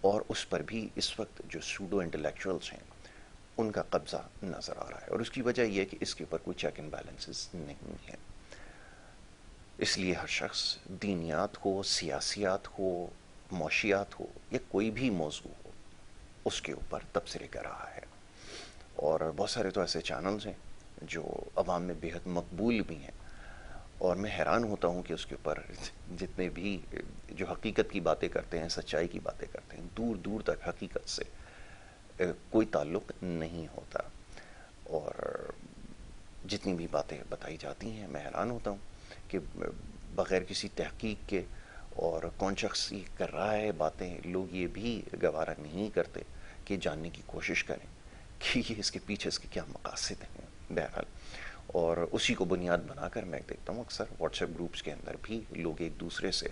اور اس پر بھی اس وقت جو سوڈو انٹلیکچوئلس ہیں ان کا قبضہ نظر آ رہا ہے، اور اس کی وجہ یہ ہے کہ اس کے اوپر کوئی چیک اینڈ بیلنسز نہیں ہے۔ اس لیے ہر شخص دینیات ہو، سیاسیات ہو، معاشیات ہو یا کوئی بھی موضوع ہو، اس کے اوپر تبصرے کر رہا ہے، اور بہت سارے تو ایسے چینلز ہیں جو عوام میں بے حد مقبول بھی ہیں، اور میں حیران ہوتا ہوں کہ اس کے اوپر جتنے بھی جو حقیقت کی باتیں کرتے ہیں، سچائی کی باتیں کرتے ہیں، دور دور تک حقیقت سے کوئی تعلق نہیں ہوتا، اور جتنی بھی باتیں بتائی جاتی ہیں میں حیران ہوتا ہوں کہ بغیر کسی تحقیق کے اور کون شخص یہ کر رہا ہے باتیں، لوگ یہ بھی گوارا نہیں کرتے کہ جاننے کی کوشش کریں کہ یہ اس کے پیچھے اس کے کیا مقاصد ہیں۔ بہرحال، اور اسی کو بنیاد بنا کر میں دیکھتا ہوں اکثر واٹس ایپ گروپس کے اندر بھی لوگ ایک دوسرے سے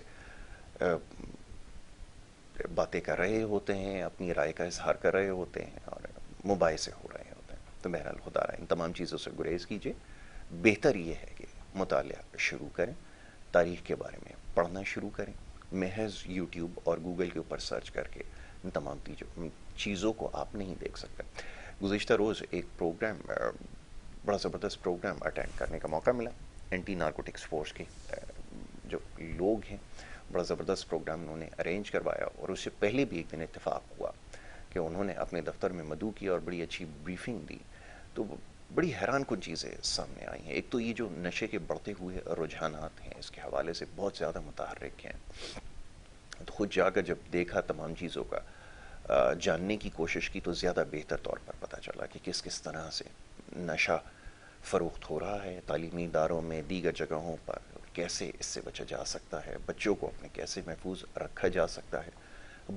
باتیں کر رہے ہوتے ہیں، اپنی رائے کا اظہار کر رہے ہوتے ہیں اور مباحثے ہو رہے ہوتے ہیں۔ تو بہرحال خدا رہا ان تمام چیزوں سے گریز کیجیے، بہتر یہ ہے کہ مطالعہ شروع کریں، تاریخ کے بارے میں پڑھنا شروع کریں، محض یوٹیوب اور گوگل کے اوپر سرچ کر کے ان تمام چیزوں کو آپ نہیں دیکھ سکتے۔ گزشتہ روز ایک پروگرام، بڑا زبردست پروگرام اٹینڈ کرنے کا موقع ملا، اینٹی نارکوٹکس فورس کے جو لوگ ہیں، بڑا زبردست پروگرام انہوں نے ارینج کروایا، اور اس سے پہلے بھی ایک دن اتفاق ہوا کہ انہوں نے اپنے دفتر میں مدعو کیا اور بڑی اچھی بریفنگ دی۔ تو بڑی حیران کن چیزیں سامنے آئی ہیں۔ ایک تو یہ جو نشے کے بڑھتے ہوئے رجحانات ہیں، اس کے حوالے سے بہت زیادہ متحرک ہیں، تو خود جا کر جب دیکھا تمام چیزوں کا جاننے کی کوشش کی، تو زیادہ بہتر طور پر پتہ چلا کہ کس کس طرح سے نشہ فروخت ہو رہا ہے تعلیمی اداروں میں، دیگر جگہوں پر، کیسے اس سے بچا جا سکتا ہے، بچوں کو اپنے کیسے محفوظ رکھا جا سکتا ہے۔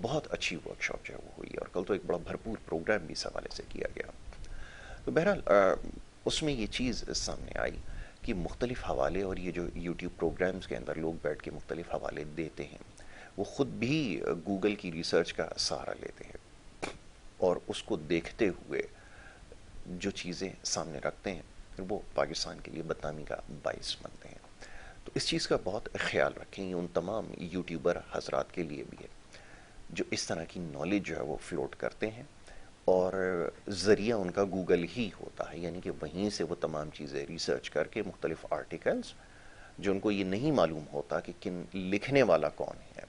بہت اچھی ورکشاپ جو ہے وہ ہوئی، اور کل تو ایک بڑا بھرپور پروگرام بھی اس حوالے سے کیا گیا۔ تو بہرحال اس میں یہ چیز سامنے آئی کہ مختلف حوالے، اور یہ جو یوٹیوب پروگرامز کے اندر لوگ بیٹھ کے مختلف حوالے دیتے ہیں، وہ خود بھی گوگل کی ریسرچ کا سہارا لیتے ہیں، اور اس کو دیکھتے ہوئے جو چیزیں سامنے رکھتے ہیں وہ پاکستان کے لیے بدنامی کا باعث بنتے ہیں۔ تو اس چیز کا بہت خیال رکھیں، یہ ان تمام یوٹیوبر حضرات کے لیے بھی ہے جو اس طرح کی نالج جو ہے وہ فلوٹ کرتے ہیں، اور ذریعہ ان کا گوگل ہی ہوتا ہے، یعنی کہ وہیں سے وہ تمام چیزیں ریسرچ کر کے مختلف آرٹیکلز، جو ان کو یہ نہیں معلوم ہوتا کہ لکھنے والا کون ہے،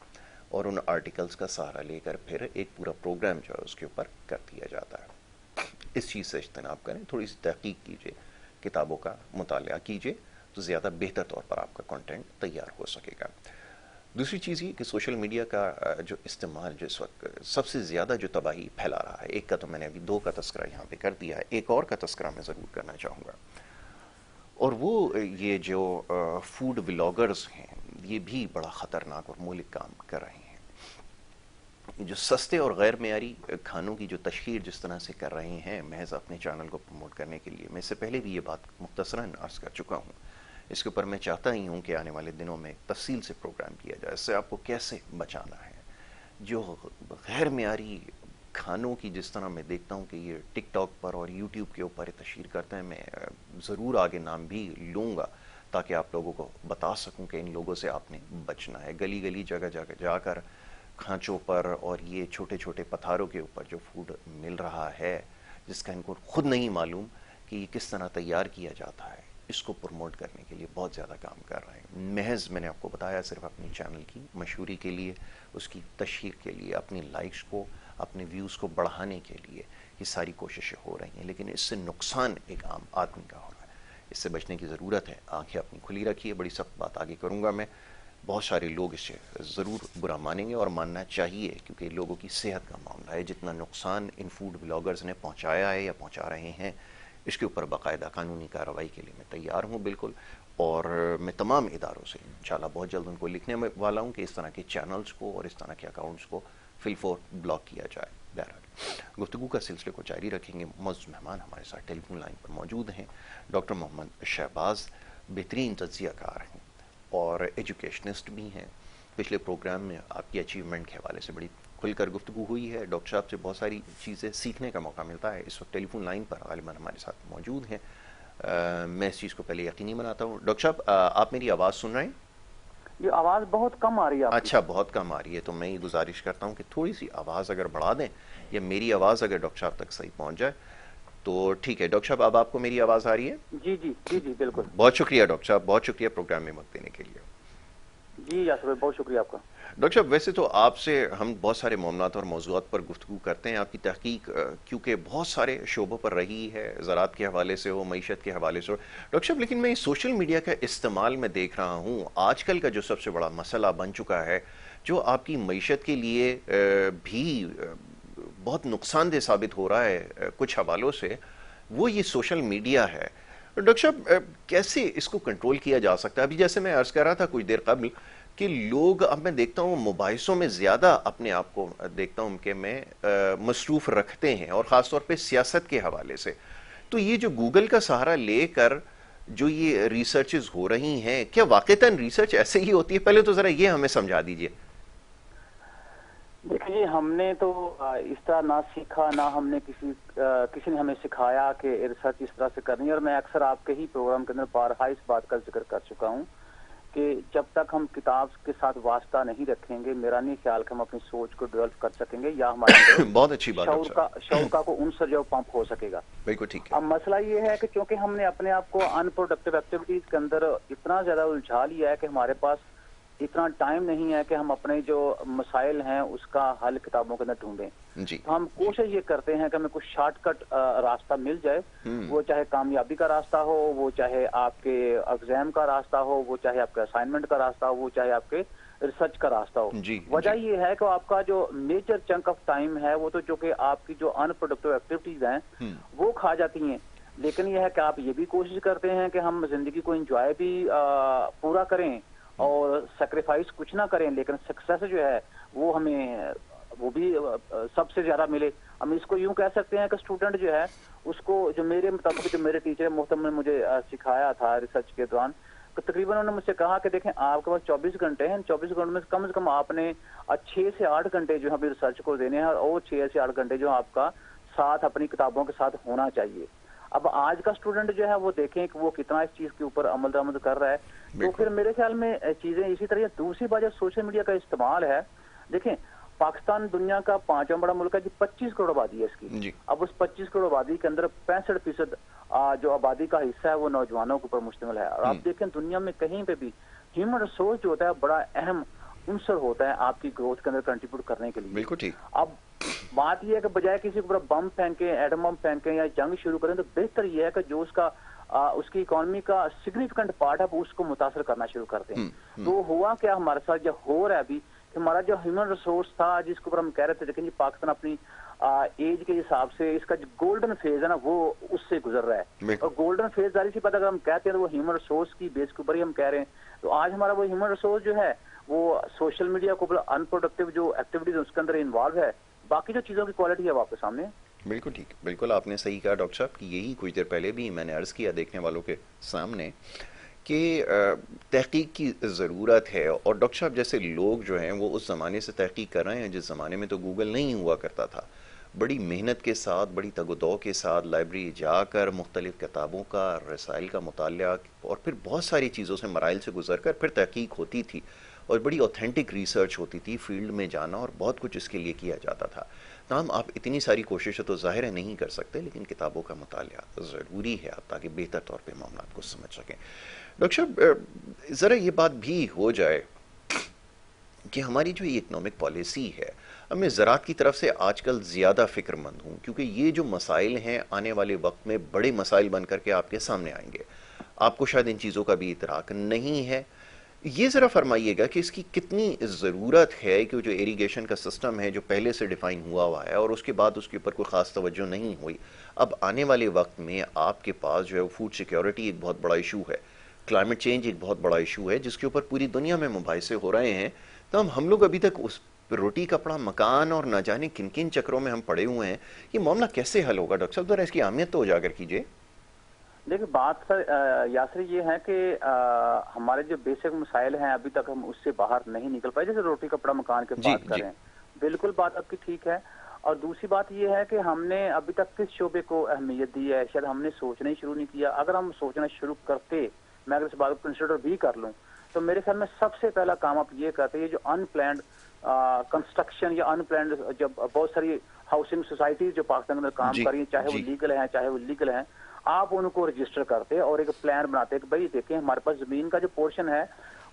اور ان آرٹیکلز کا سہارا لے کر پھر ایک پورا پروگرام جو ہے اس کے اوپر کر دیا جاتا ہے۔ اس چیز سے اجتناب کریں، تھوڑی سی تحقیق کیجیے، کتابوں کا مطالعہ کیجیے، تو زیادہ بہتر طور پر آپ کا کنٹینٹ تیار ہو سکے گا۔ دوسری چیز یہ کہ سوشل میڈیا کا جو استعمال جو اس وقت سب سے زیادہ جو تباہی پھیلا رہا ہے، ایک کا تو میں نے ابھی دو کا تذکرہ یہاں پہ کر دیا ہے، ایک اور کا تذکرہ میں ضرور کرنا چاہوں گا، اور وہ یہ جو فوڈ ولاگرز ہیں، یہ بھی بڑا خطرناک اور مہلک کام کر رہے ہیں۔ جو سستے اور غیر معیاری کھانوں کی جو تشہیر جس طرح سے کر رہے ہیں محض اپنے چینل کو پروموٹ کرنے کے لیے، میں اس سے پہلے بھی یہ بات مختصراً عرض کر چکا ہوں، اس کے اوپر میں چاہتا ہی ہوں کہ آنے والے دنوں میں تفصیل سے پروگرام کیا جائے، اس سے آپ کو کیسے بچانا ہے۔ جو غیر معیاری کھانوں کی جس طرح میں دیکھتا ہوں کہ یہ ٹک ٹاک پر اور یوٹیوب کے اوپر تشہیر کرتے ہیں، میں ضرور آگے نام بھی لوں گا تاکہ آپ لوگوں کو بتا سکوں کہ ان لوگوں سے آپ نے بچنا ہے۔ گلی گلی جگہ جگہ جا کر کھانچوں پر اور یہ چھوٹے چھوٹے پتھاروں کے اوپر جو فوڈ مل رہا ہے، جس کا ان کو خود نہیں معلوم کہ یہ کس طرح تیار کیا جاتا ہے، اس کو پروموٹ کرنے کے لیے بہت زیادہ کام کر رہے ہیں۔ محض میں نے آپ کو بتایا صرف اپنی چینل کی مشہوری کے لیے، اس کی تشہیر کے لیے، اپنی لائکس کو، اپنے ویوز کو بڑھانے کے لیے یہ ساری کوششیں ہو رہی ہیں، لیکن اس سے نقصان ایک عام آدمی کا ہو رہا ہے۔ اس سے بچنے کی ضرورت ہے، آنکھیں اپنی کھلی رکھیے۔ بڑی سخت بات آگے کروں گا میں، بہت سارے لوگ اس سے ضرور برا مانیں گے، اور ماننا چاہیے، کیونکہ لوگوں کی صحت کا معاملہ ہے۔ جتنا نقصان ان فوڈ بلاگرز نے پہنچایا ہے یا پہنچا رہے ہیں، اس کے اوپر باقاعدہ قانونی کارروائی کے لیے میں تیار ہوں بالکل، اور میں تمام اداروں سے انشاءاللہ بہت جلد ان کو لکھنے والا ہوں کہ اس طرح کے چینلز کو اور اس طرح کے اکاؤنٹس کو فی الفور بلاک کیا جائے۔ بہرحال گفتگو کا سلسلے کو جاری رکھیں گے۔ معزز مہمان ہمارے ساتھ ٹیلی فون لائن پر موجود ہیں، ڈاکٹر محمد شہباز، بہترین تجزیہ کار ہیں اور ایجوکیشنسٹ بھی ہیں۔ پچھلے پروگرام میں آپ کی اچیومنٹ کے حوالے سے بڑی کھل کر گفتگو ہوئی ہے، ڈاکٹر صاحب سے بہت ساری چیزیں سیکھنے کا موقع ملتا ہے۔ اس وقت ٹیلی فون لائن پر غالباً ہمارے ساتھ موجود ہیں، میں اس چیز کو پہلے یقینی بناتا ہوں۔ ڈاکٹر صاحب، آپ میری آواز سن رہے ہیں؟ یہ آواز بہت کم آ رہی ہے آپ کی. اچھا بہت کم آ رہی ہے، تو میں یہ گزارش کرتا ہوں کہ تھوڑی سی آواز اگر بڑھا دیں، یا میری آواز اگر ڈاکٹر صاحب تک صحیح پہنچ جائے تو ٹھیک ہے. ڈاکٹر صاحب اب آپ کو میری آواز آ رہی ہے؟ جی جی جی جی بالکل. بہت شکریہ ڈاکٹر صاحب، بہت شکریہ پروگرام میں وقت دینے کے لیے. جی یاسر بھائی بہت شکریہ آپ کا. ڈاکٹر صاحب ویسے تو آپ سے ہم بہت سارے معاملات اور موضوعات پر گفتگو کرتے ہیں. آپ کی تحقیق کیونکہ بہت سارے شعبوں پر رہی ہے، زراعت کے حوالے سے ہو، معیشت کے حوالے سے ہو ڈاکٹر صاحب، لیکن میں سوشل میڈیا کا استعمال میں دیکھ رہا ہوں آج کل کا جو سب سے بڑا مسئلہ بن چکا ہے، جو آپ کی معیشت کے لیے بھی بہت نقصان دہ ثابت ہو رہا ہے کچھ حوالوں سے، وہ یہ سوشل میڈیا ہے. ڈاکٹر صاحب کیسے اس کو کنٹرول کیا جا سکتا ہے؟ ابھی جیسے میں عرض کر رہا تھا کچھ دیر قبل کہ لوگ، اب میں دیکھتا ہوں مباحثوں میں زیادہ اپنے آپ کو دیکھتا ہوں کہ میں مصروف رکھتے ہیں، اور خاص طور پہ سیاست کے حوالے سے. تو یہ جو گوگل کا سہارا لے کر جو یہ ریسرچز ہو رہی ہیں، کیا واقعتاً ریسرچ ایسے ہی ہوتی ہے؟ پہلے تو ذرا یہ ہمیں سمجھا دیجئے. دیکھیے ہم نے تو اس طرح نہ سیکھا، نہ ہم نے کسی نے ہمیں سکھایا کہ ریسرچ اس طرح سے کرنی ہے. اور میں اکثر آپ کے ہی پروگرام کے اندر بارہا اس بات کا ذکر کر چکا ہوں کہ جب تک ہم کتاب کے ساتھ واسطہ نہیں رکھیں گے، میرا نہیں خیال کہ ہم اپنی سوچ کو ڈیولپ کر سکیں گے، یا ہمارے اندر بہت اچھی بات ڈاکٹر صاحب. شعور کا کوئی عنصر جو پمپ ہو سکے گا. بالکل ٹھیک ہے. اب مسئلہ یہ ہے کہ چونکہ ہم نے اپنے آپ کو ان پروڈکٹیو ایکٹیویٹیز کے اندر اتنا زیادہ الجھا لیا ہے کہ ہمارے پاس اتنا ٹائم نہیں ہے کہ ہم اپنے جو مسائل ہیں اس کا حل کتابوں کے اندر ڈھونڈیں. جی تو ہم کوشش یہ کرتے ہیں کہ ہمیں کچھ شارٹ کٹ راستہ مل جائے، وہ چاہے کامیابی کا راستہ ہو، وہ چاہے آپ کے ایگزام کا راستہ ہو، وہ چاہے آپ کے اسائنمنٹ کا راستہ ہو، وہ چاہے آپ کے ریسرچ کا راستہ ہو. جی وجہ یہ ہے کہ آپ کا جو میجر چنک آف ٹائم ہے وہ تو جو کہ آپ کی جو ان پروڈکٹیو ایکٹیویٹیز ہیں وہ کھا جاتی ہیں. لیکن یہ ہے کہ آپ یہ بھی کوشش کرتے ہیں کہ ہم زندگی کو انجوائے بھی پورا کریں اور سیکریفائس کچھ نہ کریں، لیکن سکسیس جو ہے وہ ہمیں وہ بھی سب سے زیادہ ملے. ہم اس کو یوں کہہ سکتے ہیں کہ اسٹوڈنٹ جو ہے اس کو، جو میرے مطابق جو میرے ٹیچر محترم نے مجھے سکھایا تھا ریسرچ کے دوران، تقریباً انہوں نے مجھ سے کہا کہ دیکھیں آپ کے پاس 24 گھنٹے ہیں، 24 گھنٹوں میں کم سے کم آپ نے 6 سے 8 گھنٹے جو ہے ریسرچ کو دینے ہیں، اور 6 سے 8 گھنٹے جو آپ کا ساتھ اپنی کتابوں کے ساتھ ہونا چاہیے. اب آج کا اسٹوڈنٹ جو ہے وہ دیکھیں کہ وہ کتنا اس چیز کے اوپر عمل درآمد کر رہا ہے. تو پھر میرے خیال میں چیزیں اسی طرح. دوسری بات جو سوشل میڈیا کا استعمال ہے، دیکھیں پاکستان دنیا کا 5واں بڑا ملک ہے جی، 25 کروڑ آبادی ہے اس کی. اب اس 25 کروڑ آبادی کے اندر 65% جو آبادی کا حصہ ہے وہ نوجوانوں کے اوپر مشتمل ہے. اور آپ دیکھیں دنیا میں کہیں پہ بھی ہیومن ریسورس جو ہوتا ہے بڑا اہم عنصر ہوتا ہے آپ کی گروتھ کے اندر کنٹریبیوٹ کرنے کے لیے. بالکل ٹھیک. اب بات یہ ہے کہ بجائے کسی کے اوپر بم پھینکیں، ایٹم بم پھینکیں یا جنگ شروع کریں، تو بہتر یہ ہے کہ جو اس کی اکانومی کا سگنیفیکنٹ پارٹ ہے وہ اس کو متاثر کرنا شروع کرتے ہیں. تو ہوا کیا ہمارے ساتھ جو ہو رہا ہے ابھی، کہ ہمارا جو ہیومن ریسورس تھا جس کے اوپر ہم کہہ رہے تھے لیکن پاکستان اپنی ایج کے حساب سے اس کا جو گولڈن فیز ہے نا وہ اس سے گزر رہا ہے. اور گولڈن فیز ظاہر سی بات اگر ہم کہتے ہیں تو وہ ہیومن ریسورس کی بیس کے اوپر ہی ہم کہہ رہے ہیں. تو آج ہمارا وہ ہیومن ریسورس جو ہے وہ سوشل میڈیا کے اوپر ان پروڈکٹیو جو ایکٹیویٹیز اس کے اندر انوالو ہے. باقی جو چیزوں کی کوالٹی ہے وہ آپ کے سامنے ہے. بالکل ٹھیک، بالکل آپ نے صحیح کہا ڈاکٹر صاحب کہ یہی کچھ دیر پہلے بھی میں نے عرض کیا دیکھنے والوں کے سامنے کہ تحقیق کی ضرورت ہے. اور ڈاکٹر صاحب جیسے لوگ جو ہیں وہ اس زمانے سے تحقیق کر رہے ہیں جس زمانے میں تو گوگل نہیں ہوا کرتا تھا. بڑی محنت کے ساتھ، بڑی تگ و دو کے ساتھ لائبریری جا کر مختلف کتابوں کا، رسائل کا مطالعہ اور پھر بہت ساری چیزوں سے، مراحل سے گزر کر پھر تحقیق ہوتی تھی، اور بڑی اوتھینٹک ریسرچ ہوتی تھی، فیلڈ میں جانا اور بہت کچھ اس کے لیے کیا جاتا تھا. تاہم آپ اتنی ساری کوششیں تو ظاہر ہے نہیں کر سکتے، لیکن کتابوں کا مطالعہ ضروری ہے آپ تاکہ بہتر طور پہ معاملات کو سمجھ سکیں. ڈاکٹر صاحب ذرا یہ بات بھی ہو جائے کہ ہماری جو یہ اکنامک پالیسی ہے، اب میں زراعت کی طرف سے آج کل زیادہ فکر مند ہوں، کیونکہ یہ جو مسائل ہیں آنے والے وقت میں بڑے مسائل بن کر کے آپ کے سامنے آئیں گے. آپ کو شاید ان چیزوں کا بھی ادراک نہیں ہے. یہ ذرا فرمائیے گا کہ اس کی کتنی ضرورت ہے کہ جو ایریگیشن کا سسٹم ہے جو پہلے سے ڈیفائن ہوا ہے اور اس کے بعد اس کے اوپر کوئی خاص توجہ نہیں ہوئی، اب آنے والے وقت میں آپ کے پاس جو ہے فوڈ سیکیورٹی ایک بہت بڑا ایشو ہے، کلائمیٹ چینج ایک بہت بڑا ایشو ہے جس کے اوپر پوری دنیا میں مباحثے ہو رہے ہیں. تو ہم لوگ ابھی تک اس روٹی کپڑا مکان اور نہ جانے کن کن چکروں میں ہم پڑے ہوئے ہیں. یہ معاملہ کیسے حل ہوگا ڈاکٹر صاحب؟ ذرا اس کی اہمیت تو اجاگر کیجیے. دیکھیں بات سر یاسر یہ ہے کہ ہمارے جو بیسک مسائل ہیں ابھی تک ہم اس سے باہر نہیں نکل پائے. جیسے روٹی کپڑا مکان کی بات کریں، بالکل بات آپ کی ٹھیک ہے. اور دوسری بات یہ ہے کہ ہم نے ابھی تک کس شعبے کو اہمیت دی ہے، شاید ہم نے سوچنا ہی شروع نہیں کیا. اگر ہم سوچنا شروع کرتے، میں اگر اس بات کو کنسیڈر بھی کر لوں، تو میرے خیال میں سب سے پہلا کام آپ یہ کرتے ہیں، یہ جو ان پلانڈ کنسٹرکشن یا ان پلانڈ جب بہت ساری ہاؤسنگ سوسائٹیز جو پاکستان میں کام جی کر رہی ہیں، چاہے وہ جی لیگل ہیں چاہے وہ لیگل ہیں، آپ ان کو رجسٹر کرتے اور ایک پلان بناتے کہ بھائی دیکھیں ہمارے پاس زمین کا جو پورشن ہے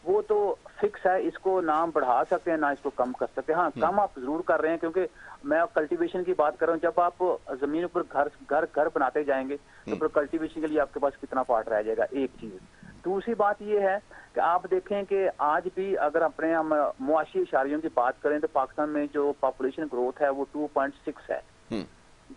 وہ تو فکس ہے، اس کو نہ ہم بڑھا سکتے ہیں نہ اس کو کم کر سکتے ہیں. ہاں کم آپ ضرور کر رہے ہیں، کیونکہ میں کلٹیویشن کی بات کر رہا ہوں. جب آپ زمین پر گھر بناتے جائیں گے تو پھر کلٹیویشن کے لیے آپ کے پاس کتنا پارٹ رہ جائے گا، ایک چیز. دوسری بات یہ ہے کہ آپ دیکھیں کہ آج بھی اگر اپنے ہم معاشی اشاریوں کی بات کریں تو پاکستان میں جو پاپولیشن گروتھ ہے وہ 2.6 ہے.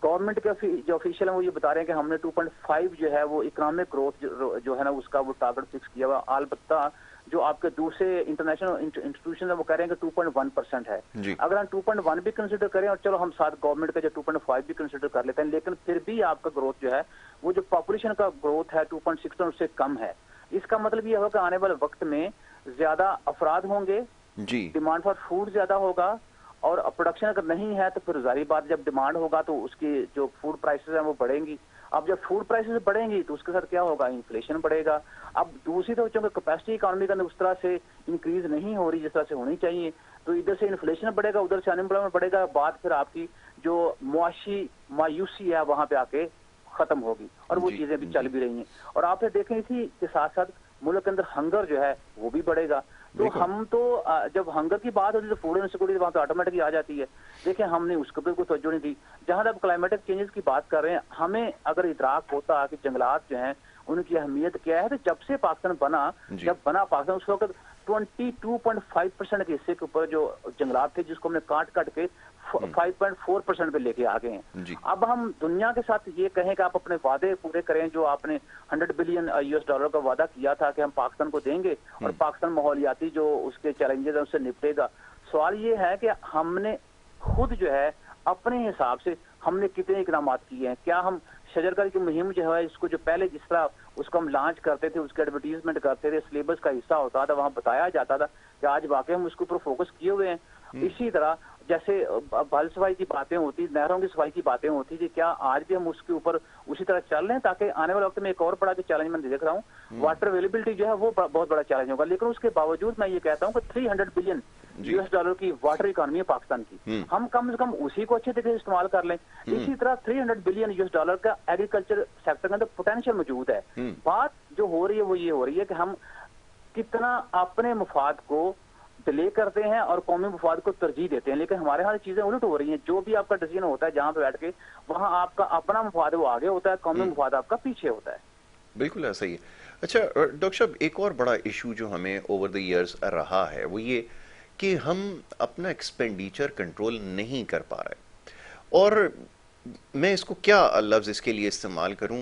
گورنمنٹ کے جو آفیشیل ہیں وہ یہ بتا رہے ہیں کہ ہم نے 2.5 جو ہے وہ اکنامک گروتھ جو ہے نا اس کا وہ ٹارگٹ فکس کیا ہوا. البتہ جو آپ کے دوسرے انٹرنیشنل انسٹیٹیوشن ہیں وہ کہہ رہے ہیں کہ 2.1% ہے. اگر ہم 2.1 بھی کنسیڈر کریں اور چلو ہم ساتھ گورنمنٹ کا جو 2.5 بھی کنسیڈر کر لیتے ہیں، لیکن پھر بھی آپ کا گروتھ جو ہے وہ جو پاپولیشن کا گروتھ ہے 2.6 اس سے کم ہے. اس کا مطلب یہ ہوگا کہ آنے والے وقت میں زیادہ افراد ہوں گے، ڈیمانڈ فار فوڈ زیادہ ہوگا، اور پروڈکشن اگر نہیں ہے تو پھر ظاہری بات جب ڈیمانڈ ہوگا تو اس کی جو فوڈ پرائسز ہیں وہ بڑھیں گی. اب جب فوڈ پرائسز بڑھیں گی تو اس کے ساتھ کیا ہوگا، انفلیشن بڑھے گا. اب دوسری تو چونکہ کیپیسٹی اکانومی کا اس طرح سے انکریز نہیں ہو رہی جس طرح سے ہونی چاہیے، تو ادھر سے انفلیشن بڑھے گا، ادھر سے انمپلائمنٹ بڑھے گا. بات پھر آپ کی جو معاشی مایوسی ہے وہاں پہ آ کے ختم ہوگی، اور وہ چیزیں بھی چل بھی رہی ہیں. اور آپ نے دیکھیں اسی کے ساتھ ساتھ ملک کے اندر ہنگر جو ہے وہ بھی بڑھے گا. تو ہم تو جب ہنگر کی بات ہوتی ہے تو فوڈ انسیکورٹی وہاں تو آٹومیٹکلی آ جاتی ہے، لیکن ہم نے اس کو بھی کوئی توجہ نہیں دی. جہاں تک کلائمیٹک چینجز کی بات کر رہے ہیں، ہمیں اگر ادراک ہوتا کہ جنگلات جو ہیں ان کی اہمیت کیا ہے، تو جب سے پاکستان بنا پاکستان اس وقت 22.5% کے حصے کے اوپر جو جنگلات تھے جس کو ہم نے کاٹ کے 5.4% پہ لے کے آ گئے ہیں. اب ہم دنیا کے ساتھ یہ کہیں کہ آپ اپنے وعدے پورے کریں، جو آپ نے $100 بلین کا وعدہ کیا تھا کہ ہم پاکستان کو دیں گے اور پاکستان ماحولیاتی جو اس کے چیلنجز ہیں اس سے نپٹے گا. سوال یہ ہے کہ ہم نے خود جو ہے اپنے حساب سے ہم نے کتنے اقدامات کیے ہیں. کیا ہم شجرکاری کی مہم جو ہے اس کو جو پہلے جس طرح اس کو ہم لانچ کرتے تھے، اس کے ایڈورٹیزمنٹ کرتے تھے، سلیبس کا حصہ ہوتا تھا، وہاں بتایا جاتا تھا کہ آج واقعی ہم اس کے اوپر فوکس کیے ہوئے ہیں. اسی طرح جیسے بال صفائی کی باتیں ہوتی، نہروں کی صفائی کی باتیں ہوتی، کہ کیا آج بھی ہم اس کے اوپر اسی طرح چل رہے ہیں تاکہ آنے والے وقت میں ایک اور بڑا جو چیلنج میں دیکھ رہا ہوں واٹر اویلیبلٹی جو ہے وہ بہت بڑا چیلنج ہوگا. لیکن اس کے باوجود میں یہ کہتا ہوں کہ $300 بلین کی واٹر اکانومی ہے پاکستان کی، ہم کم از کم اسی کو اچھے طریقے سے استعمال کر لیں. اسی طرح $300 بلین کا ایگریکلچر سیکٹر کے اندر پوٹینشیل موجود ہے. بات جو ہو رہی ہے وہ یہ ہو رہی ہے کہ ہم کتنا اپنے مفاد کو ڈیلے کرتے ہیں اور قومی مفاد کو ترجیح دیتے ہیں. لیکن ہمارے ہاں چیزیں الٹ ہو رہی ہیں. جو بھی آپ کا ڈیسیژن ہوتا ہے جہاں پہ بیٹھ کے وہاں آپ کا اپنا مفاد وہ آگے ہوتا ہے، قومی مفاد آپ کا پیچھے ہوتا ہے. بالکل ایسا ہی ہے. اچھا ڈاکٹر صاحب، ایک اور بڑا ایشو جو ہمیں اوور دی ایئرز رہا ہے وہ یہ کہ ہم اپنا ایکسپینڈیچر کنٹرول نہیں کر پا رہے. اور میں اس کو کیا لفظ اس کے لیے استعمال کروں،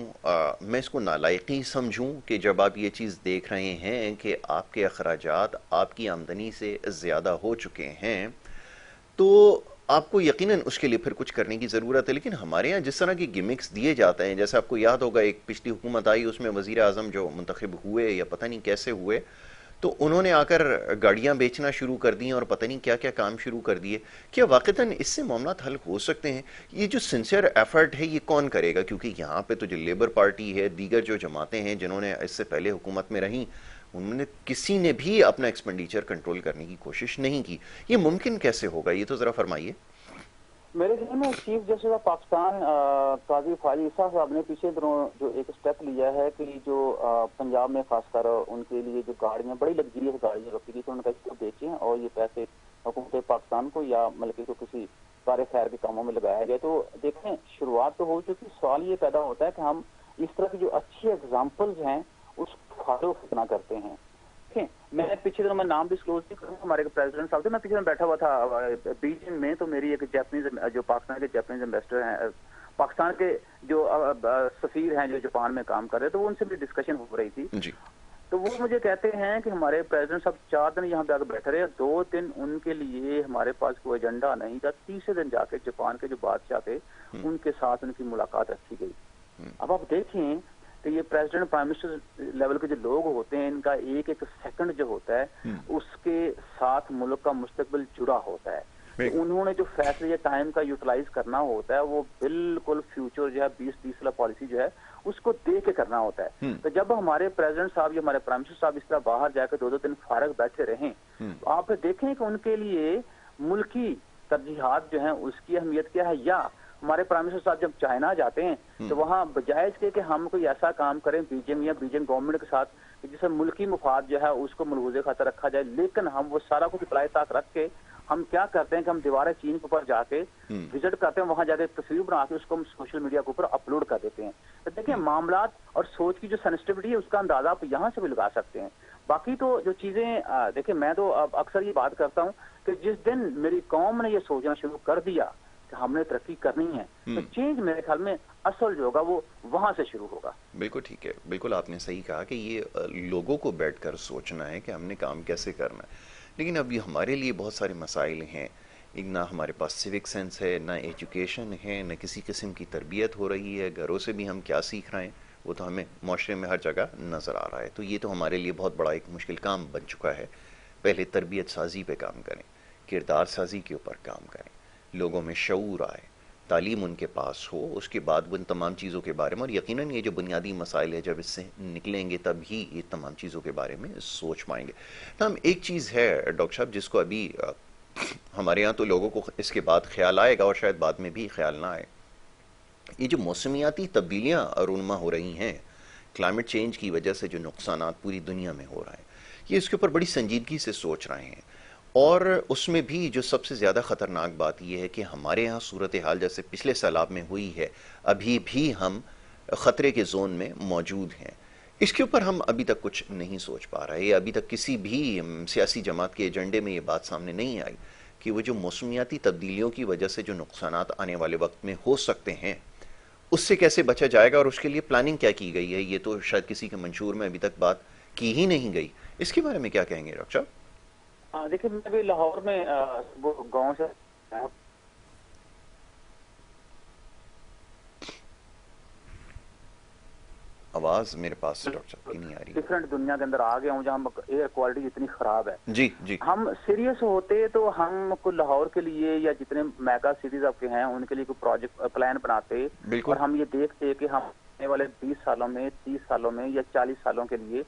میں اس کو نالائقی سمجھوں کہ جب آپ یہ چیز دیکھ رہے ہیں کہ آپ کے اخراجات آپ کی آمدنی سے زیادہ ہو چکے ہیں تو آپ کو یقیناً اس کے لیے پھر کچھ کرنے کی ضرورت ہے. لیکن ہمارے یہاں جس طرح کی گیمکس دیے جاتے ہیں، جیسے آپ کو یاد ہوگا ایک پچھلی حکومت آئی، اس میں وزیر اعظم جو منتخب ہوئے یا پتہ نہیں کیسے ہوئے، تو انہوں نے آ کر گاڑیاں بیچنا شروع کر دیں اور پتہ نہیں کیا کیا کام شروع کر دیے. کیا واقعتاً اس سے معاملات حل ہو سکتے ہیں؟ یہ جو سنسیئر ایفرٹ ہے یہ کون کرے گا؟ کیونکہ یہاں پہ تو جو لیبر پارٹی ہے، دیگر جو جماعتیں ہیں جنہوں نے اس سے پہلے حکومت میں رہیں، انہوں نے کسی نے بھی اپنا ایکسپینڈیچر کنٹرول کرنے کی کوشش نہیں کی. یہ ممکن کیسے ہوگا؟ یہ تو ذرا فرمائیے. میرے خیال میں چیف جسٹس آف پاکستان قاضی فاضل عیسیٰ صاحب نے پیچھے دنوں جو ایک اسٹیپ لیا ہے کہ جو پنجاب میں خاص کر ان کے لیے جو گاڑیاں بڑی لگژریس گاڑیاں رکھی گئی تھی ان کا اس کو بیچیں اور یہ پیسے حکومت پاکستان کو یا ملک کو کسی کار خیر کے کاموں میں لگایا جائے. تو دیکھیں شروعات تو ہو چکی. سوال یہ پیدا ہوتا ہے کہ ہم اس طرح کی جو اچھی ایگزامپلز ہیں اس کو فالو کتنا کرتے ہیں. میں پیچھے دنوں میں نام ڈسکلوز نہیں کروں، ہمارے پریزیڈنٹ صاحب تھے، میں پیچھے بیٹھا ہوا تھا بیجنگ میں، تو میری ایک جاپنیز جو پاکستان کے جاپنیز ایمبیسڈر ہیں، پاکستان کے جو سفیر ہیں جو جاپان میں کام کر رہے، تو ان سے بھی ڈسکشن ہو رہی تھی. تو وہ مجھے کہتے ہیں کہ ہمارے پریزیڈنٹ صاحب 4 دن یہاں پہ آ کے بیٹھے رہے، 2 دن ان کے لیے ہمارے پاس کوئی ایجنڈا نہیں تھا. تیسرے دن جا کے جاپان کے جو بادشاہ تھے ان کے ساتھ ان کی ملاقات رکھی گئی. اب آپ دیکھیں کہ یہ پریزیڈنٹ پرائم منسٹر لیول کے جو لوگ ہوتے ہیں ان کا ایک ایک سیکنڈ جو ہوتا ہے اس کے ساتھ ملک کا مستقبل جڑا ہوتا ہے. تو انہوں نے جو فیصلے یا ٹائم کا یوٹیلائز کرنا ہوتا ہے وہ بالکل فیوچر جو ہے 20-20 سالہ پالیسی جو ہے اس کو دیکھ کے کرنا ہوتا ہے. تو جب ہمارے پریزیڈنٹ صاحب یا ہمارے پرائم منسٹر صاحب اس طرح باہر جا کے 2 دن فارغ بیٹھے رہیں, تو آپ دیکھیں کہ ان کے لیے ملکی ترجیحات جو ہیں اس کی اہمیت کیا ہے. یا ہمارے پرائم منسٹر صاحب جب چائنا جاتے ہیں تو وہاں بجائے اس کے کہ ہم کوئی ایسا کام کریں بیجنگ یا بیجنگ گورنمنٹ کے ساتھ جسے ملکی مفاد جو ہے اس کو ملحوظ خاطر رکھا جائے, لیکن ہم وہ سارا کچھ اپلائی تک رکھ کے ہم کیا کرتے ہیں کہ ہم دیواریں چین کے اوپر جا کے وزٹ کرتے ہیں, وہاں جا کے تصویر بنا کے اس کو ہم سوشل میڈیا کے اوپر اپلوڈ کر دیتے ہیں. تو دیکھیں معاملات اور سوچ کی جو سینسٹیوٹی ہے اس کا اندازہ آپ یہاں سے بھی لگا سکتے ہیں. باقی تو جو چیزیں دیکھیں میں تو اب اکثر یہ بات کرتا ہوں کہ جس دن میری قوم نے یہ سوچنا شروع کر دیا کہ ہم نے ترقی کرنی ہے تو چینج میرے خیال میں اصل جو ہوگا وہ وہاں سے شروع ہوگا. بالکل ٹھیک ہے, بالکل آپ نے صحیح کہا کہ یہ لوگوں کو بیٹھ کر سوچنا ہے کہ ہم نے کام کیسے کرنا ہے. لیکن اب یہ ہمارے لیے بہت سارے مسائل ہیں, نہ ہمارے پاس سیوک سینس ہے, نہ ایجوکیشن ہے, نہ کسی قسم کی تربیت ہو رہی ہے. گھروں سے بھی ہم کیا سیکھ رہے ہیں وہ تو ہمیں معاشرے میں ہر جگہ نظر آ رہا ہے. تو یہ تو ہمارے لیے بہت بڑا ایک مشکل کام بن چکا ہے. پہلے تربیت سازی پہ کام کریں, کردار سازی کے اوپر کام کریں, لوگوں میں شعور آئے, تعلیم ان کے پاس ہو, اس کے بعد وہ ان تمام چیزوں کے بارے میں, اور یقیناً یہ جو بنیادی مسائل ہے جب اس سے نکلیں گے تب ہی یہ تمام چیزوں کے بارے میں سوچ پائیں گے. ہم ایک چیز ہے ڈاکٹر صاحب جس کو ابھی ہمارے ہاں تو لوگوں کو اس کے بعد خیال آئے گا اور شاید بعد میں بھی خیال نہ آئے, یہ جو موسمیاتی تبدیلیاں رونما ہو رہی ہیں, کلائمیٹ چینج کی وجہ سے جو نقصانات پوری دنیا میں ہو رہے ہیں, یہ اس کے اوپر بڑی سنجیدگی سے سوچ رہے ہیں. اور اس میں بھی جو سب سے زیادہ خطرناک بات یہ ہے کہ ہمارے ہاں صورتحال جیسے پچھلے سیلاب میں ہوئی ہے, ابھی بھی ہم خطرے کے زون میں موجود ہیں. اس کے اوپر ہم ابھی تک کچھ نہیں سوچ پا رہے. یہ ابھی تک کسی بھی سیاسی جماعت کے ایجنڈے میں یہ بات سامنے نہیں آئی کہ وہ جو موسمیاتی تبدیلیوں کی وجہ سے جو نقصانات آنے والے وقت میں ہو سکتے ہیں اس سے کیسے بچا جائے گا, اور اس کے لیے پلاننگ کیا کی گئی ہے. یہ تو شاید کسی کے منشور میں ابھی تک بات کی ہی نہیں گئی. اس کے بارے میں کیا کہیں گے ڈاکٹر صاحب؟ دیکھیں میں بھی لاہور میں گاؤں سے آواز میرے پاس ڈاکٹر صاحب کی نہیں آ رہی. ڈفرینٹ دنیا کے اندر آ گیا ہوں جہاں ایئر کوالٹی اتنی خراب ہے. جی جی, ہم سیریس ہوتے تو ہم کو لاہور کے لیے یا جتنے میگا سٹیز آپ کے ہیں ان کے لیے کوئی پروجیکٹ پلان بناتے, اور ہم یہ دیکھتے کہ ہم آنے والے 20 سالوں میں 30 سالوں میں یا 40 سالوں کے لیے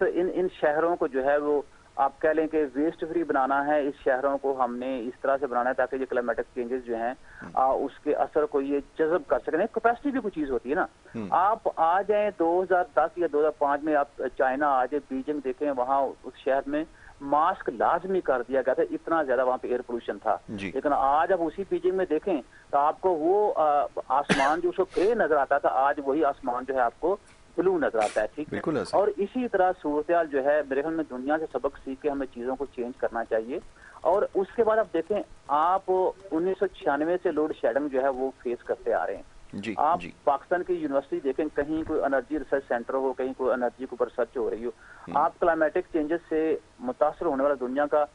ان شہروں کو جو ہے وہ آپ کہہ لیں کہ ویسٹ فری بنانا ہے. اس شہروں کو ہم نے اس طرح سے بنانا ہے تاکہ یہ کلائمیٹک چینجز جو ہیں اس کے اثر کو یہ جذب کر سکیں. کیپیسٹی بھی کوئی چیز ہوتی ہے نا. آپ آ جائیں 2010 یا 2005 میں آپ چائنا آ جائیں, بیجنگ دیکھیں, وہاں اس شہر میں ماسک لازمی کر دیا گیا تھا, اتنا زیادہ وہاں پہ ایئر پولوشن تھا. لیکن آج آپ اسی بیجنگ میں دیکھیں تو آپ کو وہ آسمان جو اس کو گرے نظر آتا تھا آج وہی آسمان جو ہے آپ کو بلو نظر آتا ہے. ٹھیک ہے, اور اسی طرح صورتحال جو ہے میرے خیال میں دنیا سے سبق سیکھ کے ہمیں چیزوں کو چینج کرنا چاہیے. اور اس کے بعد آپ دیکھیں آپ 1996 سے لوڈ شیڈنگ جو ہے وہ فیس کرتے آ رہے ہیں. آپ پاکستان کی یونیورسٹی دیکھیں, کہیں کوئی انرجی ریسرچ سینٹر ہو, کہیں کوئی انرجی کے اوپر ریسرچ ہو رہی ہو. آپ کلائمیٹک چینجز سے متاثر ہونے والا دنیا کا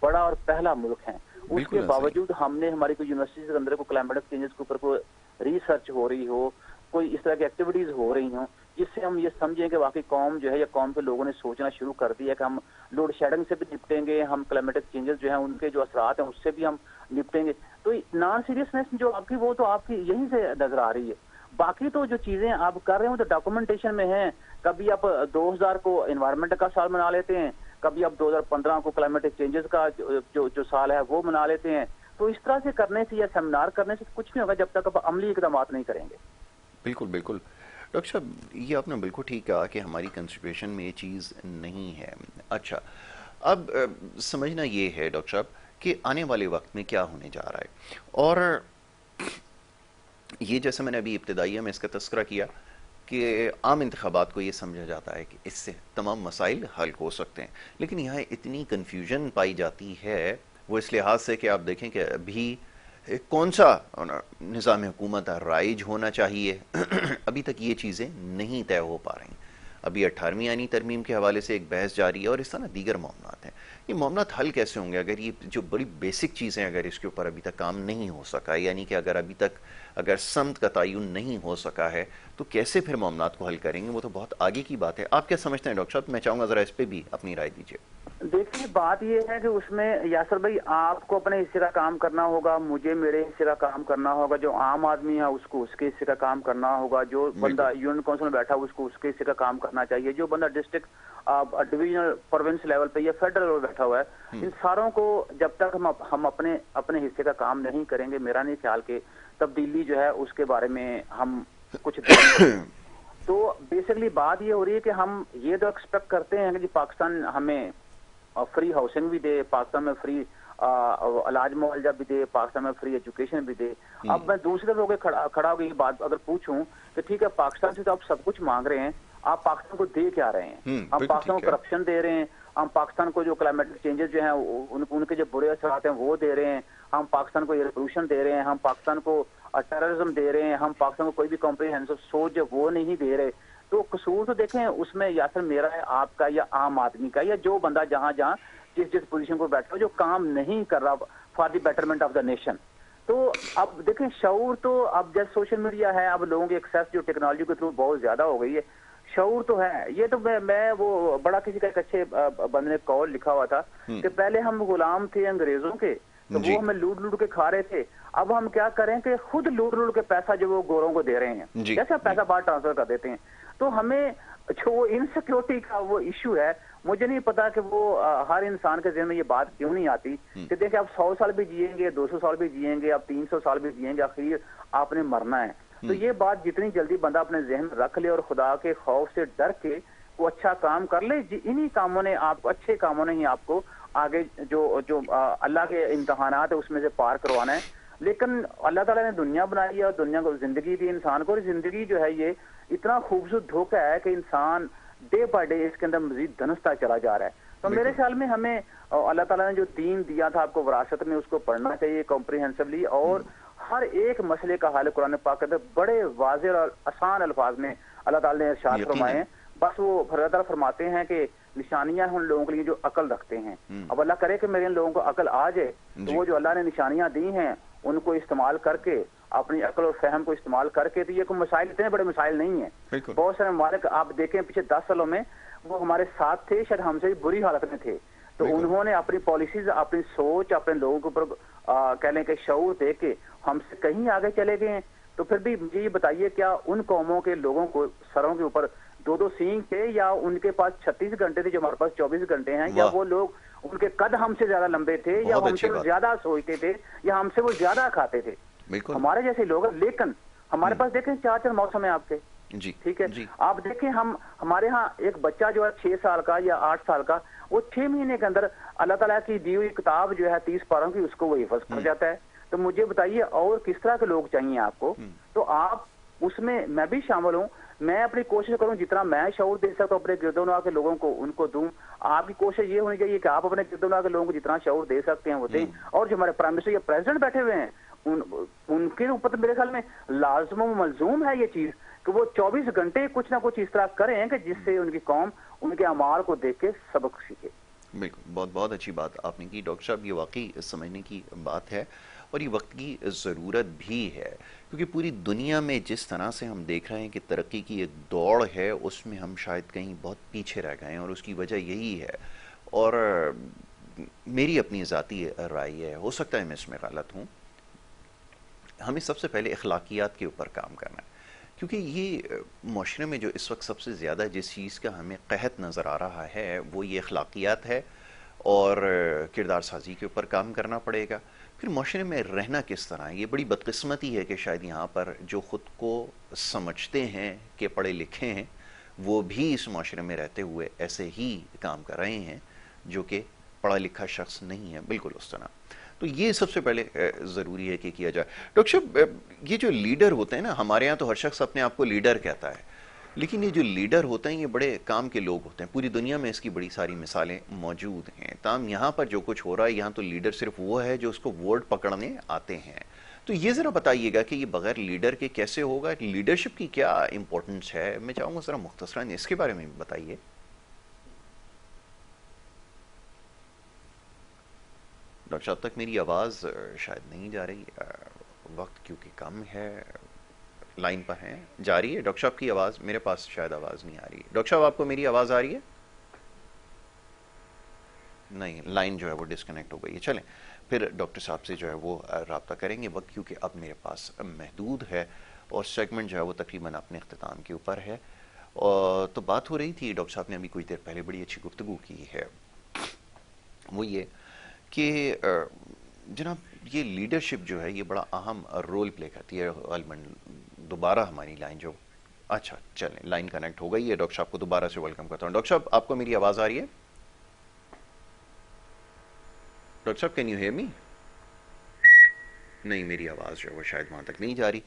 بڑا اور پہلا ملک ہیں. اس کے باوجود ہم نے ہماری کوئی یونیورسٹی کے اندر کوئی کلائمیٹک چینجز کے اوپر کوئی ریسرچ ہو رہی ہو, کوئی اس طرح کی ایکٹیویٹیز ہو رہی ہوں جس سے ہم یہ سمجھیں کہ واقعی قوم جو ہے یا قوم کے لوگوں نے سوچنا شروع کر دیا کہ ہم لوڈ شیڈنگ سے بھی نپٹیں گے, ہم کلائمیٹک چینجز جو ہیں ان کے جو اثرات ہیں اس سے بھی ہم نپٹیں گے. تو نان سیریسنیس جو آپ کی وہ تو آپ کی یہیں سے نظر آ رہی ہے. باقی تو جو چیزیں آپ کر رہے ہوں تو ڈاکومنٹیشن میں ہیں. کبھی آپ 2000 کو انوائرمنٹ کا سال منا لیتے ہیں, کبھی آپ 2015 کو کلائمیٹک چینجز کا جو سال ہے وہ منا لیتے ہیں. تو اس طرح سے کرنے سے یا سیمینار کرنے سے کچھ نہیں ہوگا جب تک آپ عملی اقدامات نہیں کریں گے. بالکل بالکل ڈاکٹر صاحب, یہ آپ نے بالکل ٹھیک کہا کہ ہماری کنسٹیٹیوشن میں یہ چیز نہیں ہے. اچھا, اب سمجھنا یہ ہے ڈاکٹر صاحب کہ آنے والے وقت میں کیا ہونے جا رہا ہے. اور یہ جیسے میں نے ابھی ابتدائیہ میں اس کا تذکرہ کیا کہ عام انتخابات کو یہ سمجھا جاتا ہے کہ اس سے تمام مسائل حل ہو سکتے ہیں, لیکن یہاں اتنی کنفیوژن پائی جاتی ہے وہ اس لحاظ سے کہ آپ دیکھیں کہ ابھی کون سا نظام حکومت رائج ہونا چاہیے ابھی تک یہ چیزیں نہیں طے ہو پا رہی. ابھی 18ویں آئینی ترمیم کے حوالے سے ایک بحث جاری ہے, اور اس طرح دیگر معاملات ہیں. یہ معاملات حل کیسے ہوں گے اگر یہ جو بڑی بیسک چیزیں اگر اس کے اوپر ابھی تک کام نہیں ہو سکا, یعنی کہ اگر ابھی تک اگر سمت کا تعین نہیں ہو سکا ہے تو کیسے پھر معاملات کو حل کریں گے؟ وہ تو بہت آگے کی بات ہے. آپ کیا سمجھتے ہیں ڈاکٹر صاحب؟ میں چاہوں گا ذرا اس پہ بھی اپنی رائے دیجیے. دیکھیے بات یہ ہے کہ اس میں یاسر بھائی آپ کو اپنے حصے کا کام کرنا ہوگا, مجھے میرے حصے کا کام کرنا ہوگا, جو عام آدمی ہے اس کو اس کے حصے کا کام کرنا ہوگا, جو بندہ یونین کونسل میں بیٹھا اس کو اس کے حصے کا کام کرنا چاہیے, جو بندہ ڈسٹرکٹ ڈویژنل پروونس لیول پہ یا فیڈرل لیول بیٹھا ہوا ہے, ان ساروں کو جب تک ہم اپنے حصے کا کام نہیں کریں گے, میرا نہیں خیال کہ تبدیلی جو ہے اس کے بارے میں ہم کچھ دیکھ سکیں. تو بیسکلی بات یہ ہو رہی ہے کہ ہم یہ تو ایکسپیکٹ کرتے ہیں کہ جی پاکستان ہمیں فری ہاؤسنگ بھی دے, پاکستان میں فری علاج معالجہ بھی دے, پاکستان میں فری ایجوکیشن بھی دے. اب میں دوسرے لوگوں کے کھڑا ہو کے یہ بات اگر پوچھوں کہ ٹھیک ہے پاکستان سے تو آپ سب کچھ مانگ رہے ہیں, آپ پاکستان کو دے کیا رہے ہیں؟ ہم پاکستان کو کرپشن دے رہے ہیں, ہم پاکستان کو جو کلائمیٹک چینجز جو ہیں ان کے جو برے اثرات ہیں وہ دے رہے ہیں, ہم پاکستان کو ریولیوشن دے رہے ہیں, ہم پاکستان کو ٹیررزم دے رہے ہیں, ہم پاکستان کو کوئی بھی کمپریہنسو سوچ جو وہ نہیں دے رہے. تو قصور تو دیکھیں اس میں یا پھر میرا ہے, آپ کا, یا عام آدمی کا, یا جو بندہ جہاں جس پوزیشن کو بیٹھا ہو جو کام نہیں کر رہا for the betterment of the nation. تو اب دیکھیں شعور تو اب جیسے سوشل میڈیا ہے, اب لوگوں کی ایکسیس جو ٹیکنالوجی کے تھرو بہت زیادہ ہو گئی ہے, شعور تو ہے. یہ تو میں وہ بڑا کسی کا ایک اچھے بندے نے کال لکھا ہوا تھا کہ پہلے ہم غلام تھے انگریزوں کے, تو وہ ہمیں لوٹ کے کھا رہے تھے, اب ہم کیا کریں کہ خود لوٹ کے پیسہ جو وہ گوروں کو دے رہے ہیں, جیسے آپ پیسہ باہر ٹرانسفر کر دیتے ہیں. تو ہمیں جو وہ انسیکیورٹی کا وہ ایشو ہے, مجھے نہیں پتا کہ وہ ہر انسان کے ذہن میں یہ بات کیوں نہیں آتی کہ دیکھیں آپ 100 سال بھی جیئیں گے, 200 سال بھی جیئیں گے, آپ 300 سال بھی جیئیں گے, آخر آپ نے مرنا ہے. تو یہ بات جتنی جلدی بندہ اپنے ذہن میں رکھ لے اور خدا کے خوف سے ڈر کے وہ اچھا کام کر لے, انہی کاموں نے آپ کو, اچھے کاموں نے ہی آپ کو آگے جو اللہ کے امتحانات ہے اس میں سے پار کروانا ہے. لیکن اللہ تعالیٰ نے دنیا بنائی ہے اور دنیا کو زندگی دی انسان کو, اور زندگی جو ہے یہ اتنا خوبصورت دھوکہ ہے کہ انسان ڈے بائی ڈے اس کے اندر مزید دھنستا چلا جا رہا ہے. تو میرے خیال میں ہمیں اللہ تعالیٰ نے جو دین دیا تھا آپ کو وراثت میں, اس کو پڑھنا چاہیے کمپریہنسولی, اور ہر ایک مسئلے کا حل قرآن پاک کے اندر بڑے واضح اور آسان الفاظ میں اللہ تعالیٰ نے ارشاد فرمائے ہیں. بس وہ اللہ تعالیٰ فرماتے ہیں کہ نشانیاں ہیں ان لوگوں کے لیے جو عقل رکھتے ہیں. اب اللہ کرے کہ میرے ان لوگوں کو عقل آ جائے, تو وہ جو اللہ نے نشانیاں دی ہیں ان کو استعمال کر کے, اپنی عقل اور فہم کو استعمال کر کے, تو یہ کوئی مسائل اتنے بڑے مسائل نہیں ہیں. بہت سارے ممالک آپ دیکھیں پچھلے 10 سالوں میں وہ ہمارے ساتھ تھے, شاید ہم سے بھی بری حالت میں تھے, تو انہوں نے اپنی پالیسیز, اپنی سوچ, اپنے لوگوں کے اوپر کہہ لیں کہ شعور دے کے ہم سے کہیں آگے چلے گئے ہیں. تو پھر بھی مجھے یہ بتائیے کیا ان قوموں کے لوگوں کو سروں کے اوپر 2 سینگ تھے, یا ان کے پاس 36 گھنٹے تھے جو ہمارے پاس 24 گھنٹے ہیں, یا وہ لوگ ان کے قد ہم سے زیادہ لمبے تھے, یا ہم سے زیادہ سوچتے تھے, یا ہم سے وہ زیادہ کھاتے تھے, ہمارے جیسے لوگ ہیں. لیکن ہمارے پاس دیکھیں 4 موسم ہیں آپ کے, ٹھیک ہے, آپ دیکھیں ہمارے ہاں ایک بچہ جو ہے 6 سال کا یا 8 سال کا, وہ 6 مہینے کے اندر اللہ تعالیٰ کی دی ہوئی کتاب جو ہے 30 پاروں کی اس کو وہ حفظ کر جاتا ہے. تو مجھے بتائیے اور کس طرح کے لوگ چاہیے آپ کو؟ تو آپ اس میں بھی شامل ہوں, میں اپنی کوشش کروں جتنا میں شعور دے سکتا ہوں اپنے گرد و نواح کے لوگوں کو ان کو دوں. آپ کی کوشش یہ ہونی چاہیے کہ آپ اپنے گرد و نواح کے لوگوں کو جتنا شعور دے سکتے ہیں وہ دیں. اور جو ہمارے پرائم منسٹر یا پریزیڈنٹ بیٹھے ہوئے ہیں ان کے اوپر تو میرے خیال میں لازم و ملزوم ہے یہ چیز کہ وہ 24 گھنٹے کچھ نہ کچھ اس طرح کریں کہ جس سے ان کی قوم ان کے اعمال کو دیکھ کے سبق سیکھے. بالکل, بہت بہت اچھی بات آپ نے کی ڈاکٹر صاحب. یہ واقعی سمجھنے کی بات ہے اور یہ وقت کی ضرورت بھی ہے, کیونکہ پوری دنیا میں جس طرح سے ہم دیکھ رہے ہیں کہ ترقی کی ایک دوڑ ہے, اس میں ہم شاید کہیں بہت پیچھے رہ گئے ہیں, اور اس کی وجہ یہی ہے. اور میری اپنی ذاتی رائے ہے, ہو سکتا ہے میں اس میں غلط ہوں, ہمیں سب سے پہلے اخلاقیات کے اوپر کام کرنا ہے, کیونکہ یہ معاشرے میں جو اس وقت سب سے زیادہ جس چیز کا ہمیں قحط نظر آ رہا ہے وہ یہ اخلاقیات ہے, اور کردار سازی کے اوپر کام کرنا پڑے گا. پھر معاشرے میں رہنا کس طرح ہے, یہ بڑی بدقسمتی ہے کہ شاید یہاں پر جو خود کو سمجھتے ہیں کہ پڑھے لکھے ہیں وہ بھی اس معاشرے میں رہتے ہوئے ایسے ہی کام کر رہے ہیں جو کہ پڑھا لکھا شخص نہیں ہے, بالکل اس طرح. تو یہ سب سے پہلے ضروری ہے کہ کیا جائے. ڈاکٹر صاحب یہ جو لیڈر ہوتے ہیں نا, ہمارے یہاں تو ہر شخص اپنے آپ کو لیڈر کہتا ہے, لیکن یہ جو لیڈر ہوتے ہیں یہ بڑے کام کے لوگ ہوتے ہیں. پوری دنیا میں اس کی بڑی ساری مثالیں موجود ہیں. تاہم یہاں پر جو کچھ ہو رہا ہے, یہاں تو لیڈر صرف وہ ہے جو اس کو ووٹ پکڑنے آتے ہیں. تو یہ ذرا بتائیے گا کہ یہ بغیر لیڈر کے کیسے ہوگا, لیڈرشپ کی کیا امپورٹنس ہے؟ میں چاہوں گا ذرا مختصراً اس کے بارے میں بتائیے. ڈاکٹر صاحب تک میری آواز شاید نہیں جا رہی, وقت کیونکہ کم ہے, لائن پر ہیں، جا رہی ہے ڈاکٹر صاحب کی آواز؟ میرے پاس شاید آواز نہیں آ رہی ہے. ڈاکٹر صاحب آپ کو میری آواز آ رہی ہے؟ نہیں، لائن جو ہے وہ ڈسکنیکٹ ہو گئی ہے. چلیں پھر ڈاکٹر صاحب سے جو ہے وہ رابطہ کریں گے. وقت کیونکہ اب میرے پاس محدود ہے اور سیگمنٹ جو ہے وہ تقریباً اپنے اختتام کے اوپر ہے. تو بات ہو رہی تھی، ڈاکٹر صاحب نے ابھی کچھ دیر پہلے بڑی اچھی گفتگو کی ہے، وہ یہ کہ جناب یہ لیڈرشپ جو ہے یہ بڑا اہم رول پلے کرتی ہے. غالباً دوبارہ ہماری لائن جو اچھا چلیں لائن کنیکٹ ہو گئی ہے. ڈاکٹر صاحب کو دوبارہ سے ویلکم کرتا ہوں. ڈاکٹر صاحب آپ کو میری آواز آ رہی ہے؟ ڈاکٹر صاحب کین یو ہیئر می؟ نہیں، میری آواز جو ہے وہ شاید وہاں تک نہیں جا رہی.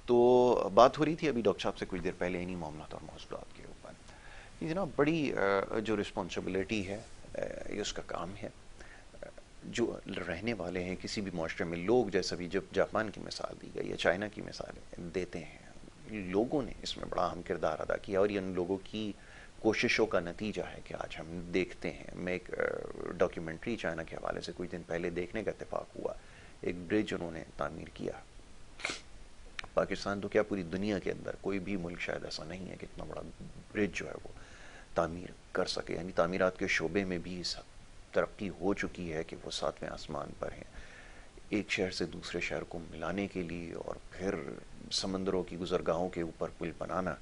تو بات ہو رہی تھی ابھی ڈاکٹر صاحب سے کچھ دیر پہلے انہی معاملات اور موضوعات کے اوپر. یہ جناب بڑی جو رسپانسبلٹی ہے یہ اس کا کام ہے. جو رہنے والے ہیں کسی بھی معاشرے میں، لوگ جیسا بھی جب جاپان کی مثال دی گئی یا چائنا کی مثال دیتے ہیں، لوگوں نے اس میں بڑا اہم کردار ادا کیا اور یہ ان لوگوں کی کوششوں کا نتیجہ ہے کہ آج ہم دیکھتے ہیں. میں ایک ڈاکیومنٹری چائنا کے حوالے سے کچھ دن پہلے دیکھنے کا اتفاق ہوا. ایک برج انہوں نے تعمیر کیا. پاکستان تو کیا پوری دنیا کے اندر کوئی بھی ملک شاید ایسا نہیں ہے کہ اتنا بڑا برج جو ہے وہ تعمیر کر سکے. یعنی تعمیرات کے شعبے میں بھی ترقی ہو چکی ہے کہ وہ 7ویں آسمان پر ہیں. ایک شہر سے دوسرے شہر کو ملانے کے لیے اور پھر سمندروں کی گزرگاہوں کے اوپر پل بنانا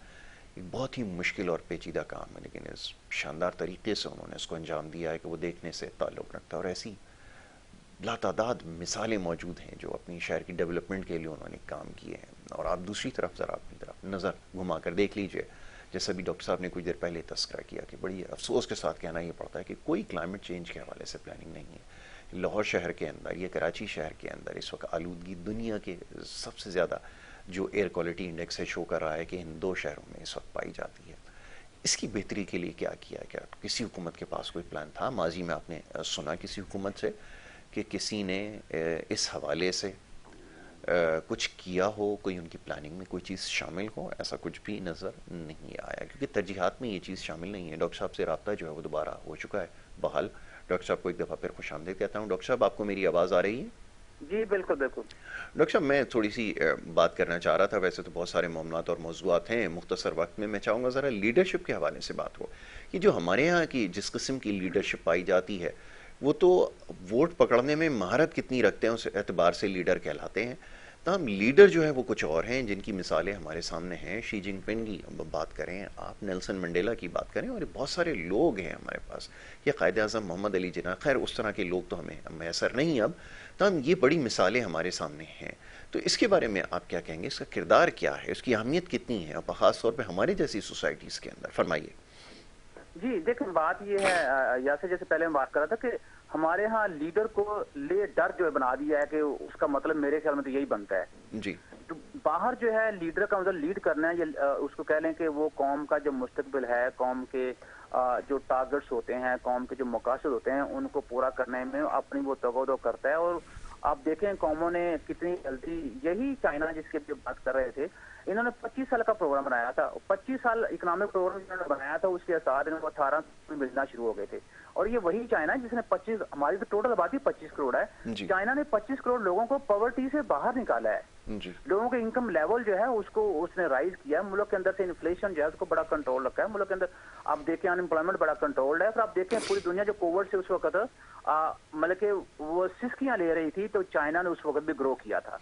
ایک بہت ہی مشکل اور پیچیدہ کام ہے، لیکن اس شاندار طریقے سے انہوں نے اس کو انجام دیا ہے کہ وہ دیکھنے سے تعلق رکھتا ہے. اور ایسی لاتعداد مثالیں موجود ہیں جو اپنی شہر کی ڈیولپمنٹ کے لیے انہوں نے کام کیے ہیں. اور آپ دوسری طرف ذرا اپنی طرف نظر گھما کر دیکھ لیجئے، جیسا بھی ڈاکٹر صاحب نے کچھ دیر پہلے تذکرہ کیا کہ بڑی افسوس کے ساتھ کہنا یہ پڑتا ہے کہ کوئی کلائمیٹ چینج کے حوالے سے پلاننگ نہیں ہے. لاہور شہر کے اندر یا کراچی شہر کے اندر اس وقت آلودگی دنیا کے سب سے زیادہ جو ایئر کوالٹی انڈیکس ہے شو کر رہا ہے کہ ان 2 شہروں میں اس وقت پائی جاتی ہے. اس کی بہتری کے لیے کیا کیا؟ کیا کسی حکومت کے پاس کوئی پلان تھا؟ ماضی میں آپ نے سنا کسی حکومت سے کہ کسی نے اس حوالے سے کچھ کیا ہو، کوئی ان کی پلاننگ میں کوئی چیز شامل ہو؟ ایسا کچھ بھی نظر نہیں آیا کیونکہ ترجیحات میں یہ چیز شامل نہیں ہے. ڈاکٹر صاحب سے رابطہ جو ہے وہ دوبارہ ہو چکا ہے بحال. ڈاکٹر صاحب کو ایک دفعہ پھر خوش آمدید کہتا ہوں. ڈاکٹر صاحب آپ کو میری آواز آ رہی ہے؟ جی بالکل بالکل. ڈاکٹر صاحب میں تھوڑی سی بات کرنا چاہ رہا تھا، ویسے تو بہت سارے معاملات اور موضوعات ہیں. مختصر وقت میں چاہوں گا ذرا لیڈرشپ کے حوالے سے بات ہو. یہ جو ہمارے ہاں کی جس قسم کی لیڈرشپ پائی جاتی ہے وہ تو ووٹ پکڑنے میں مہارت کتنی رکھتے ہیں اس اعتبار سے لیڈر کہلاتے ہیں. تاہم لیڈر جو ہے وہ کچھ اور ہیں جن کی مثالیں ہمارے سامنے ہیں. شی جن پنگ کی بات کریں آپ، نیلسن منڈیلا کی بات کریں، اور بہت سارے لوگ ہیں ہمارے پاس. یہ قائد اعظم محمد علی جناح، خیر اس طرح کے لوگ تو ہمیں میسر نہیں اب، تاہم یہ بڑی مثالیں ہمارے سامنے ہیں. تو اس کے بارے میں آپ کیا کہیں گے؟ اس کا کردار کیا ہے؟ اس کی اہمیت کتنی ہے؟ اور خاص طور پہ ہماری جیسی سوسائٹیز کے اندر فرمائیے. جی دیکھیں بات یہ ہے یاسر، جیسے پہلے میں بات کر رہا تھا کہ ہمارے ہاں لیڈر کو لے ڈر جو ہے بنا دیا ہے کہ اس کا مطلب میرے خیال میں تو یہی بنتا ہے. جی تو باہر جو ہے لیڈر کا مطلب لیڈ کرنا ہے، یا اس کو کہہ لیں کہ وہ قوم کا جو مستقبل ہے، قوم کے جو ٹارگٹس ہوتے ہیں، قوم کے جو مقاصد ہوتے ہیں ان کو پورا کرنے میں اپنی وہ تگودو کرتا ہے. اور آپ دیکھیں قوموں نے کتنی جلدی، یہی چائنا جس کی بات کر رہے تھے، انہوں نے 25 سال کا پروگرام بنایا تھا. 25 سال اکنامک پروگرام انہوں نے بنایا تھا، اس کے اثرات انہوں کو 18 میں ملنا شروع ہو گئے تھے. اور یہ وہی چائنا جس نے 25، ہماری تو ٹوٹل آبادی 25 کروڑ ہے، جی چائنا نے 25 کروڑ لوگوں کو پاورٹی سے باہر نکالا ہے. جی لوگوں کے انکم لیول جو ہے اس نے رائز کیا. ملک کے اندر سے انفلیشن جو ہے اس کو بڑا کنٹرول رکھا ہے. ملک کے اندر آپ دیکھیں انمپلائمنٹ بڑا کنٹرول ہے. پھر آپ دیکھیں پوری دنیا جو کووڈ سے اس وقت مطلب کہ وہ سسکیاں لے رہی تھی، تو چائنا نے اس وقت بھی گرو کیا تھا.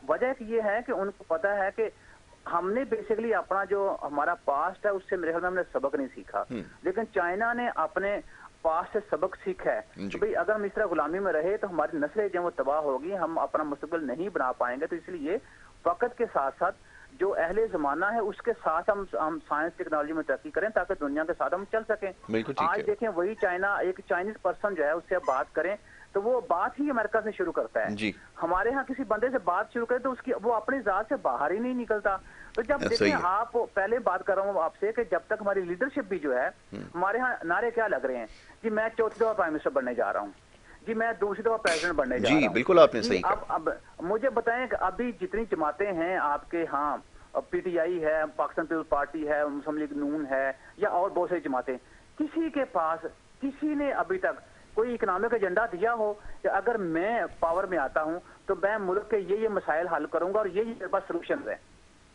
وجہ یہ ہے کہ ان کو پتا ہے کہ ہم نے بیسیکلی اپنا جو ہمارا پاسٹ ہے اس سے میرے خیال میں ہم نے سبق نہیں سیکھا، لیکن چائنا نے اپنے پاسٹ سے سبق سیکھا ہے کہ بھئی اگر ہم اس طرح غلامی میں رہے تو ہماری نسلیں جو وہ تباہ ہوگی، ہم اپنا مستقبل نہیں بنا پائیں گے. تو اس لیے وقت کے ساتھ ساتھ جو اہل زمانہ ہے اس کے ساتھ ہم سائنس ٹیکنالوجی میں ترقی کریں تاکہ دنیا کے ساتھ ہم چل سکیں. آج دیکھیں وہی چائنا، ایک چائنیز پرسن جو ہے اس سے بات کریں تو وہ بات ہی امریکہ سے شروع کرتا ہے. ہمارے ہاں کسی بندے سے بات شروع کرے تو وہ اپنی ذات سے باہر ہی نہیں نکلتا. تو جب دیکھیں آپ، پہلے بات کر رہا ہوں آپ سے کہ جب تک ہماری لیڈرشپ بھی جو ہے، ہمارے ہاں نعرے کیا لگ رہے ہیں جی میں 4تھی دفعہ پرائم منسٹر بننے جا رہا ہوں، جی میں 2ری دفعہ پریزیڈنٹ بننے جا رہا ہوں. بالکل آپ نے صحیح کہا. اب مجھے بتائیں کہ ابھی جتنی جماعتیں ہیں آپ کے ہاں، پی ٹی آئی ہے، پاکستان پیپلز پارٹی ہے، مسلم لیگ نون ہے، یا اور بہت ساری جماعتیں، کسی کے پاس کسی نے ابھی تک کوئی اکنامک ایجنڈا دیا ہو کہ اگر میں پاور میں آتا ہوں تو میں ملک کے یہ مسائل حل کروں گا اور یہ میرے پاس سولوشنز ہیں؟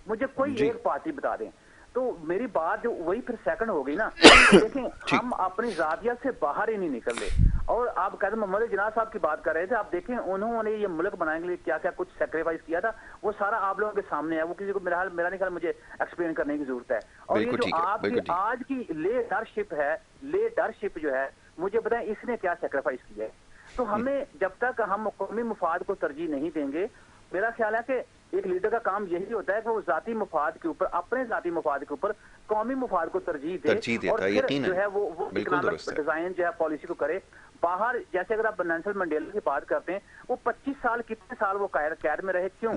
مجھے کوئی ایک پارٹی بتا دیں. تو میری بات جو وہی پھر سیکنڈ ہو گئی نا. دیکھیں ہم اپنی ذاتیت سے باہر ہی نہیں نکل رہے. اور آپ کہتے ہیں محمد جناح صاحب کی بات کر رہے تھے, آپ دیکھیں انہوں نے یہ ملک بنانے کے لیے کیا کیا کچھ سیکریفائس کیا تھا, وہ سارا آپ لوگوں کے سامنے ہے. وہ کسی کو میرا نہیں خیال مجھے ایکسپلین کرنے کی ضرورت ہے. اور یہ جو آپ کی آج کی لیڈرشپ ہے, لیڈرشپ جو ہے, مجھے بتائیں اس نے کیا سیکریفائس کیا ہے. تو ہمیں جب تک ہم قومی مفاد کو ترجیح نہیں دیں گے, میرا خیال ہے کہ ایک لیڈر کا کام یہی ہوتا ہے کہ وہ ذاتی مفاد کے اوپر, اپنے ذاتی مفاد کے اوپر قومی مفاد کو ترجیح دے, اور پھر جو ہے وہ اکنامک ڈیزائن جو ہے پالیسی کو کرے. باہر جیسے اگر آپ نیلسن منڈیلا کی بات کرتے ہیں, وہ 25 سال کتنے سال وہ قید میں رہے, کیوں؟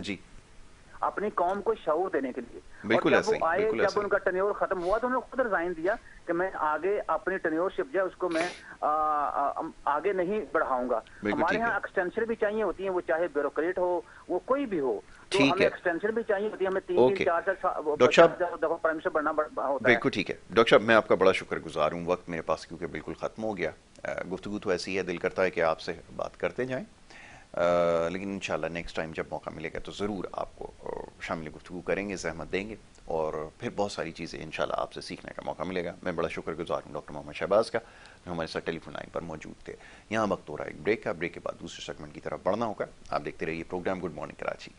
اپنی قوم کو شعور دینے کے لیے. اور جب وہ آئے, جب ان کا ٹینیور ختم ہوا تو انہوں نے خود ریزائن دیا کہ میں آگے اپنی ٹینیور شپ جو ہے اس کو میں آگے نہیں بڑھاؤں گا. ہمارے یہاں ایکسٹینشن بھی چاہیے ہوتی ہیں, وہ چاہے بیوروکریٹ ہو, وہ کوئی بھی ہو, تو ہمیں ایکسٹینشن بھی چاہیے ہوتی ہے, ہمیں 3-4 دفعہ پرائم منسٹر بننا ہوتا ہے. بالکل ٹھیک ہے ڈاکٹر صاحب, میں آپ کا بڑا شکر گزار ہوں. وقت میرے پاس کیونکہ بالکل ختم ہو گیا. گفتگو تو ایسی ہے, دل کرتا ہے کہ آپ سے بات کرتے جائیں, لیکن انشاءاللہ نیکسٹ ٹائم جب موقع ملے گا تو ضرور آپ کو شامل گفتگو کریں گے, زحمت دیں گے, اور پھر بہت ساری چیزیں انشاءاللہ آپ سے سیکھنے کا موقع ملے گا. میں بڑا شکر گزار ہوں ڈاکٹر محمد شہباز کا, جو ہمارے ساتھ ٹیلی فون لائن پر موجود تھے. یہاں وقت ہو رہا ہے ایک بریک کا. بریک کے بعد دوسرے سیگمنٹ کی طرف بڑھنا ہوگا. آپ دیکھتے رہیے پروگرام گڈ مارننگ کراچی.